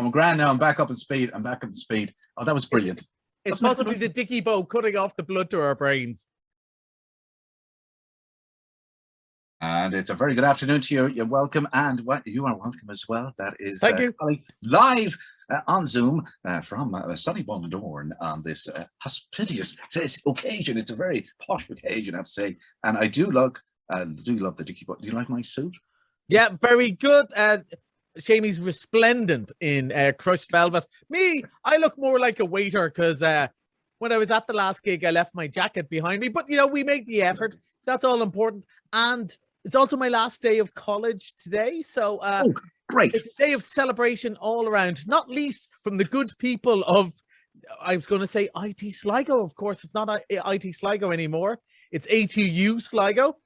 I'm grand now. I'm back up in speed. Oh, that was brilliant. It's possibly the Dicky Bow cutting off the blood to our brains. And it's a very good afternoon to you. You're welcome, and you are welcome as well. That is Thank you. Live on Zoom from sunny Bundoran on this auspicious occasion. It's a very posh occasion, I have to say. And I do love the Dicky Bow. Do you like my suit? Yeah, very good. Shamey's resplendent in crushed velvet. Me, I look more like a waiter because when I was at the last gig, I left my jacket behind me. But, you know, we make the effort. That's all important. And it's also my last day of college today. So great. It's a day of celebration all around, not least from the good people of, I was going to say IT Sligo. Of course, it's not IT Sligo anymore. It's ATU Sligo.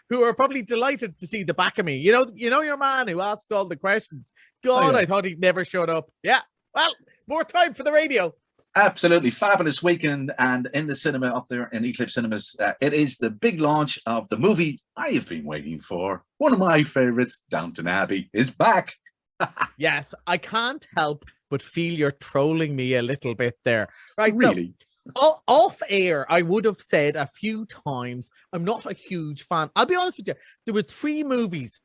Who are probably delighted to see the back of me. You know your man who asked all the questions. God, I thought he'd never showed up. Yeah, well, more time for the radio. Absolutely fabulous weekend, and in the cinema up there in Eclipse Cinemas, it is the big launch of the movie I have been waiting for. One of my favorites, Downton Abbey, is back. Yes, I can't help but feel you're trolling me a little bit there. Right, really? So, off air, I would have said a few times, I'm not a huge fan. I'll be honest with you. There were 3 movies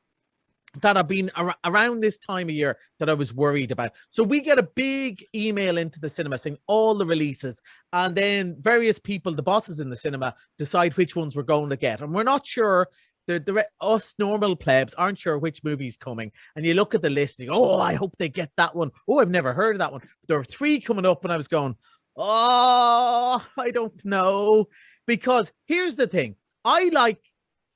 that have been around this time of year that I was worried about. So we get a big email into the cinema saying all the releases, and then various people, the bosses in the cinema, decide which ones we're going to get. And we're not sure, us normal plebs aren't sure which movie's coming. And you look at the list and you go, oh, I hope they get that one. Oh, I've never heard of that one. But there were 3 coming up and I was going, oh, I don't know. Because here's the thing. I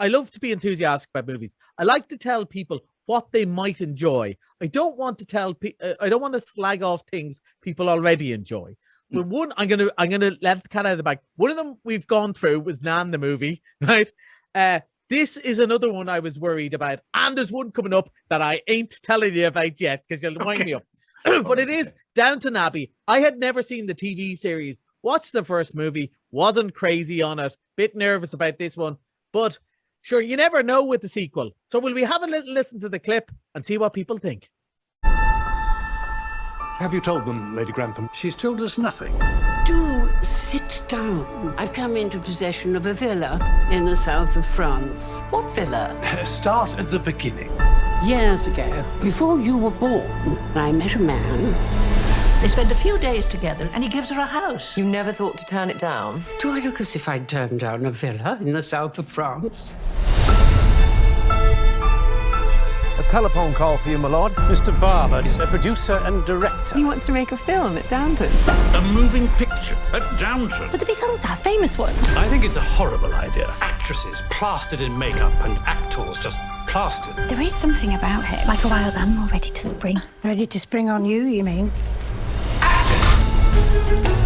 love to be enthusiastic about movies. I like to tell people what they might enjoy. I don't want to slag off things people already enjoy. But one, I'm gonna let the cat out of the bag. One of them we've gone through was Nan the movie, right? This is another one I was worried about, and there's one coming up that I ain't telling you about yet because you'll wind me up. But it is Downton Abbey. I had never seen the TV series. Watched the first movie, wasn't crazy on it. Bit nervous about this one, but sure, you never know with the sequel. So will we have a little listen to the clip and see what people think? Have you told them, Lady Grantham? She's told us nothing. Do sit down. I've come into possession of a villa in the south of France. What villa? Start at the beginning. Years ago, before you were born, I met a man. They spend a few days together and he gives her a house. You never thought to turn it down? Do I look as if I'd turned down a villa in the south of France? A telephone call for you, my lord. Mr. Barber is a producer and director. He wants to make a film at Downton. A moving picture at Downton. But the big film stars, famous ones. I think it's a horrible idea. Actresses plastered in makeup and actors just plastered. There is something about it, like a wild animal ready to spring. Ready to spring on you, you mean?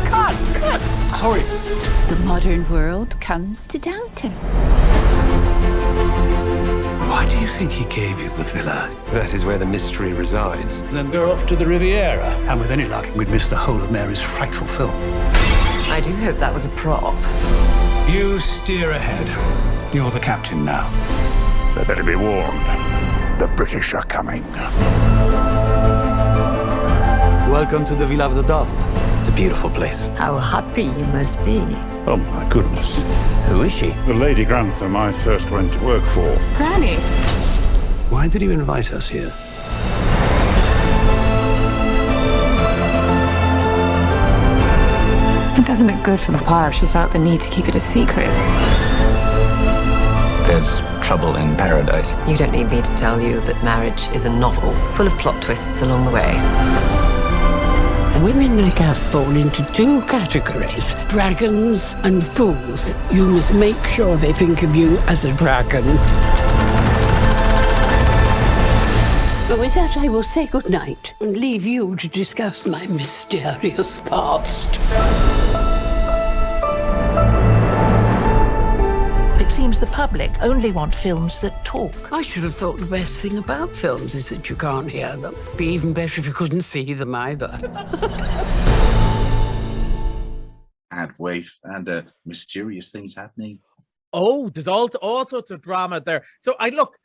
Cut! Sorry. The modern world comes to Downton. Why do you think he gave you the villa? That is where the mystery resides. Then we're off to the Riviera. And with any luck, we'd miss the whole of Mary's frightful film. I do hope that was a prop. You steer ahead. You're the captain now. They better be warned. The British are coming. Welcome to the Villa of the Doves. It's a beautiful place. How happy you must be. Oh, my goodness. Who is she? The Lady Grantham I first went to work for. Granny. Why did you invite us here? It doesn't look good for the choir. She felt the need to keep it a secret. There's trouble in paradise. You don't need me to tell you that marriage is a novel full of plot twists along the way. Women like us fall into 2 categories, dragons and fools. You must make sure they think of you as a dragon. But with that, I will say goodnight and leave you to discuss my mysterious past. It seems the public only want films that talk. I should have thought the best thing about films is that you can't hear them. Be even better if you couldn't see them either. And wait, and mysterious things happening. Oh, there's all sorts of drama there. So I look,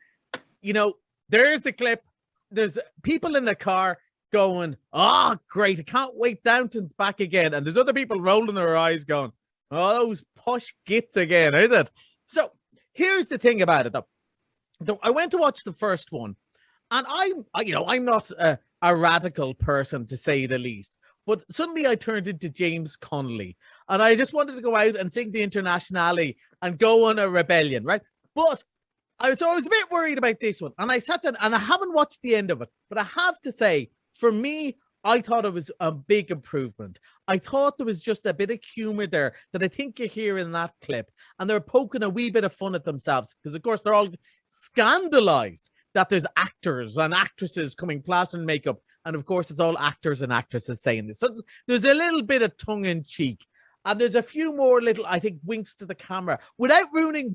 there's the clip. There's people in the car. going, oh, great, I can't wait, Downton's back again. And there's other people rolling their eyes going, oh, those posh gits again, is it? So here's the thing about it, though. I went to watch the first one, and I'm not a radical person, to say the least. But suddenly I turned into James Connolly, and I just wanted to go out and sing the Internationale and go on a rebellion, right? But I was a bit worried about this one, and I sat down, and I haven't watched the end of it, but I have to say, for me, I thought it was a big improvement. I thought there was just a bit of humor there that I think you hear in that clip, and they're poking a wee bit of fun at themselves because, of course, they're all scandalized that there's actors and actresses coming plastered in makeup, and of course, it's all actors and actresses saying this. So there's a little bit of tongue in cheek, and there's a few more little, I think, winks to the camera without ruining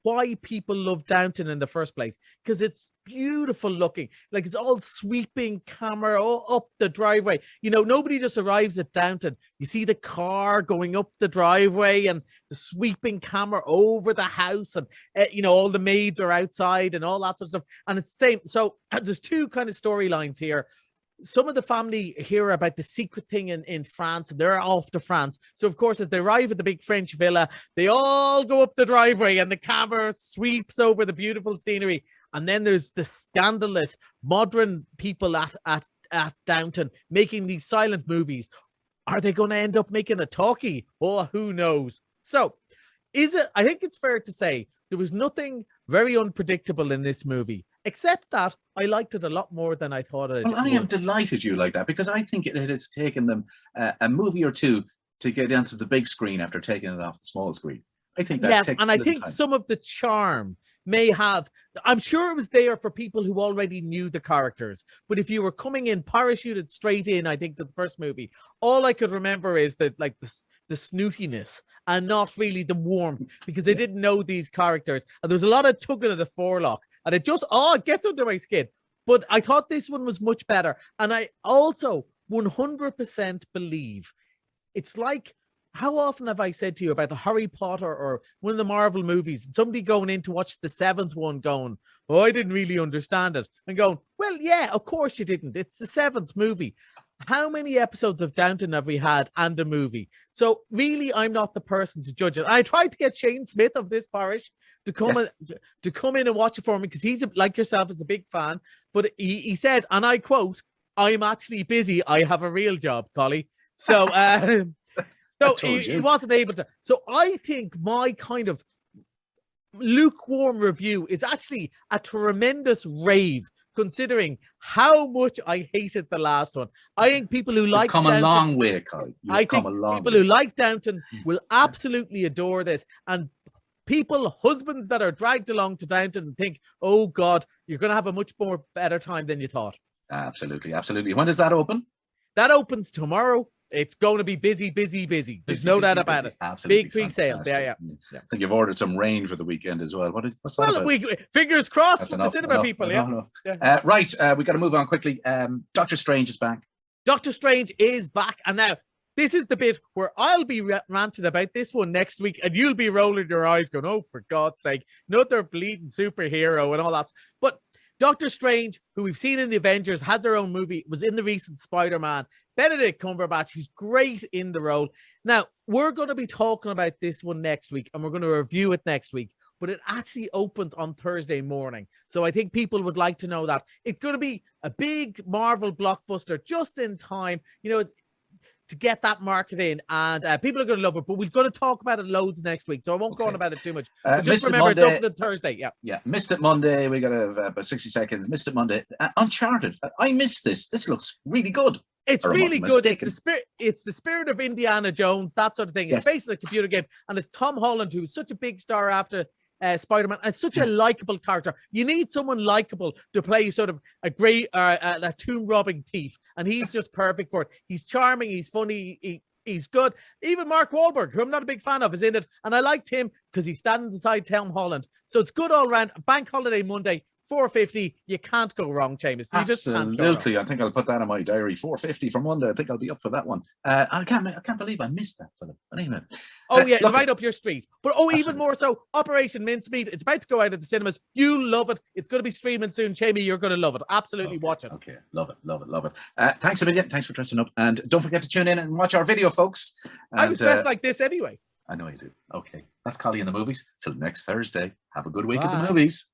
why people love Downton in the first place, because it's beautiful looking. Like, it's all sweeping camera up the driveway. You know, nobody just arrives at Downton. You see the car going up the driveway and the sweeping camera over the house, and all the maids are outside and all that sort of stuff. And it's the same. So there's two kind of storylines here. Some of the family hear about the secret thing in France, and they're off to France. So, of course, as they arrive at the big French villa, they all go up the driveway and the camera sweeps over the beautiful scenery. And then there's the scandalous modern people at Downton making these silent movies. Are they going to end up making a talkie? Oh, who knows? So, I think it's fair to say there was nothing very unpredictable in this movie, except that I liked it a lot more than I thought it would. Well, I am delighted you like that, because I think it has taken them a movie or two to get onto the big screen after taking it off the small screen. I think that takes and I think time. Some of the charm may have, I'm sure it was there for people who already knew the characters, but if you were coming in parachuted straight in, I think, to the first movie, all I could remember is that, like, the snootiness and not really the warmth, because they didn't know these characters, and there's a lot of tugging of the forelock, and it just it gets under my skin. But I thought this one was much better, and I also 100% believe it's like, how often have I said to you about Harry Potter or one of the Marvel movies, and somebody going in to watch the 7th one going, oh, I didn't really understand it, and going, well, yeah, of course you didn't, it's the 7th movie. How many episodes of Downton have we had and a movie? So really, I'm not the person to judge it. I tried to get Shane Smith of this parish to come in and watch it for me, because he's, like yourself, is a big fan. But he said, and I quote, "I'm actually busy. I have a real job, Collie." So he wasn't able to. So I think my kind of lukewarm review is actually a tremendous rave, considering how much I hated the last one. I think people who like Downton, a long way, Colin. I think people who like Downton will absolutely adore this, and husbands that are dragged along to Downton and think, oh God, you're going to have a much more better time than you thought. Absolutely, absolutely. When does that open? That opens tomorrow. It's going to be busy. There's no doubt about it. Absolutely. Big pre-sales. Yeah. I think you've ordered some rain for the weekend as well. What's that about? Fingers crossed for the cinema people. Yeah. Right. We got to move on quickly. Doctor Strange is back. Doctor Strange is back. And now, this is the bit where I'll be ranting about this one next week, and you'll be rolling your eyes going, oh, for God's sake, another bleeding superhero and all that. But Doctor Strange, who we've seen in the Avengers, had their own movie, was in the recent Spider-Man. Benedict Cumberbatch, he's great in the role. Now, we're going to be talking about this one next week, and we're going to review it next week, but it actually opens on Thursday morning. So I think people would like to know that. It's going to be a big Marvel blockbuster just in time, to get that market in, and people are going to love it, but we're going to talk about it loads next week, so I won't go on about it too much. Just remember, it's open on Thursday. Yeah, missed it Monday. We got about 60 seconds. Missed it Monday. Uncharted. I missed this. This looks really good. It's really good. It's the spirit of Indiana Jones, that sort of thing. It's basically a computer game, and it's Tom Holland, who's such a big star after Spider-Man, and such a likable character. You need someone likable to play sort of a great a tomb robbing thief, and he's just perfect for it. He's charming, he's funny, he's good. Even Mark Wahlberg, who I'm not a big fan of, is in it, and I liked him because he's standing beside Tom Holland. So it's good all around. Bank holiday Monday, 450. You can't go wrong, Seamus. You just can't go wrong. Absolutely. I think I'll put that in my diary. 450 for Monday. I think I'll be up for that one. I can't believe I missed that, Philip. But anyway. Oh yeah, look, right up your street. But even more so, Operation Mincemeat. It's about to go out of the cinemas. You love it. It's going to be streaming soon, Jamie. You're going to love it. Absolutely, watch it. Okay, love it. Thanks a million. Thanks for dressing up, and don't forget to tune in and watch our video, folks. And, I was dressed like this anyway. I know you do. Okay, that's Collie in the movies. Till next Thursday. Have a good week at Bye. the movies.